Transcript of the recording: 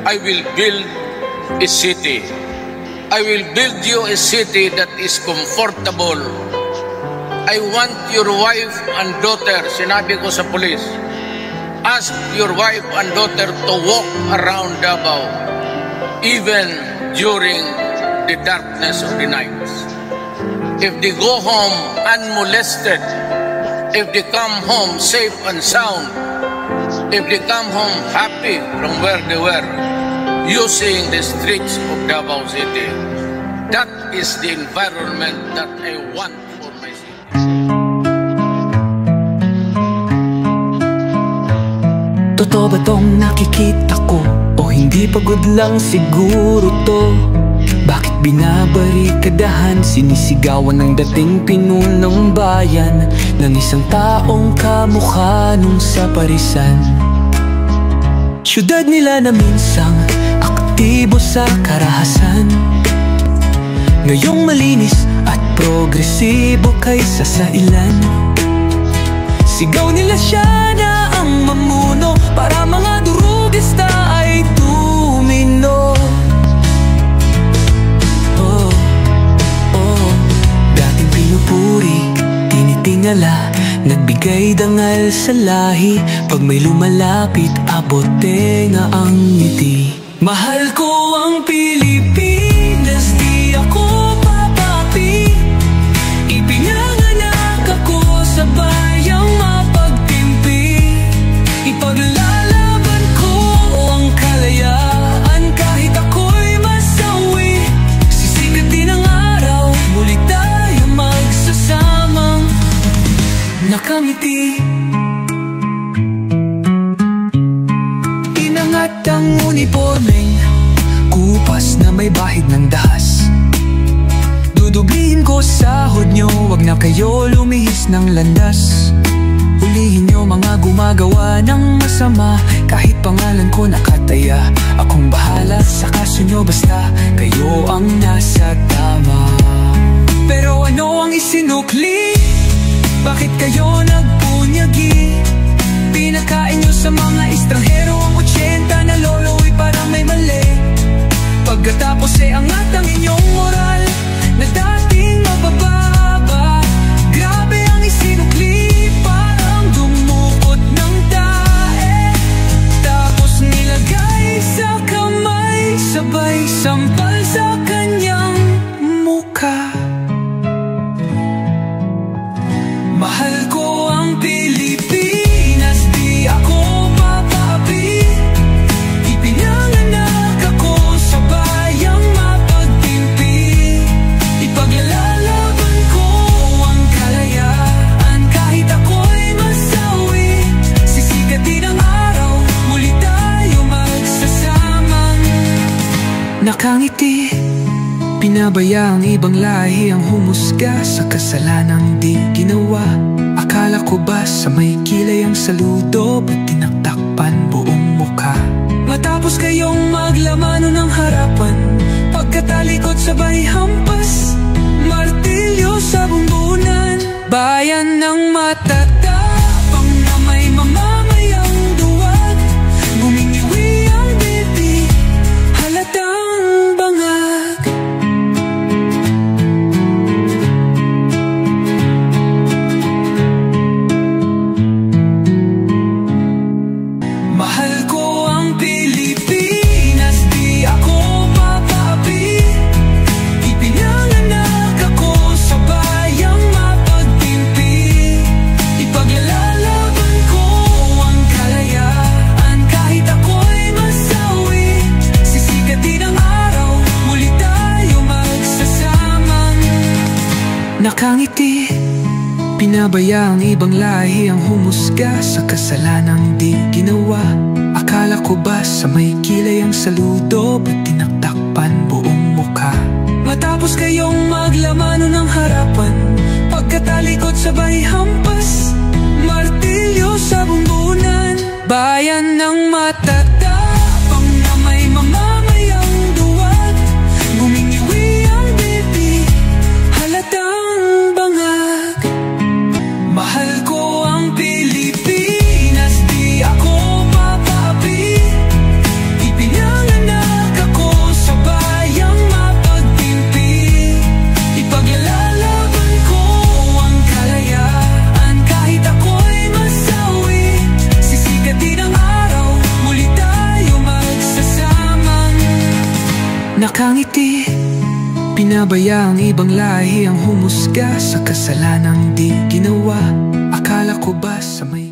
I will build a city. I will build you a city that is comfortable. I want your wife and daughter, sinabi ko sa police, ask your wife and daughter to walk around Davao, even during the darkness of the nights. If they go home unmolested, if they come home safe and sound, if they come home happy from where they were, using the streets of Davao City, that is the environment that I want for my city. Totoo ba tong nakikita ko? O hindi pagod lang siguro to? Bakit binabarikadahan, sinisigawan ng dating pinunong bayan ng isang taong kamukha nung sa parisan? Syudad nila na minsang aktibo sa karahasan, ngayong malinis at progresibo kaysa sa ilan. Sigaw nila siya na ang mamuno para mga durugista ay tumino. Dating pinupuri, tinitingala, nagbigay dangal sa lahi. Pag may lumalapit, abote nga ang ngiti. Mahal ko ang Pilipinas, di ako papapi. Ipinanganak ako sa bayang mapagtimpi. Ipaglalaban ko ang kalayaan kahit ako'y masawi. Sisikat din ang araw, muli tayo magsasamang nakangiti. Inangat ang uniformeng kupas na may bahid ng dahas. Dudublihin ko sahod nyo, wag na kayo lumihis ng landas. Hulihin nyo mga gumagawa ng masama, kahit pangalan ko nakataya. Akong bahala sa kaso nyo, basta kayo ang nasa tama. Pero ano ang isinukli? Bakit kayo nagpunyagi? Pinakain nyo sa mga estranghero ang 80 na lolo'y parang may mali. Pagkatapos angat ang inyong moral na dating mabababa. Grabe ang isinukli, parang dumukot ng tae. Tapos nilagay sa kamay, sabay sampal sa kanyang mukha. Mahal ko ang Pilipinas, di ako papapi. Ipinanganak ako sa bayang mapagtimpi. Ipaglalaban ko ang kalayaan kahit ako'y masawi. Sisikat din ang araw, muli tayo magsasamang nakangiti. Pinabaya ang ibang lahi ang humusga sa kasalanang di ginawa. Akala ko ba sa may kilay ang saludo, ba't tinaktakpan buong mukha? Matapos kayong maglamano ng harapan, pagkatalikod sabay hampas, martilyo sa bumbunan. Bayan ng matatapang na may mamamayang duwag, gumingiwi ang bibig, halatang bangag. Mahal ko ang Pilipinas, di ako papapi. Ipinanganak ako sa bayang mapagtimpi. Ipaglalaban ko ang kalayaan kahit ako'y masawi. Sisikat din ang araw, muli tayo magsasamang nakangiti. Pinabaya ang ibang lahi ang humusga sa kasalanang di ginawa. Akala ko ba sa may kilay ang saludo, ba't tinaktakpan buong mukha? Matapos kayong maglamano ng harapan, pagkatalikod sabay hampas, martilyo sa bumbunan. Bayan ng matatapang na may mamamayang duwag, gumingiwi ang bibig, halatang bangag. Mahal ko ang Pilipinas, di ako papapi. Ipinanganak Bakit di pinabaya ang ibang lahi ang humusga sa kasalanang di ginawa? Akala ko ba sa may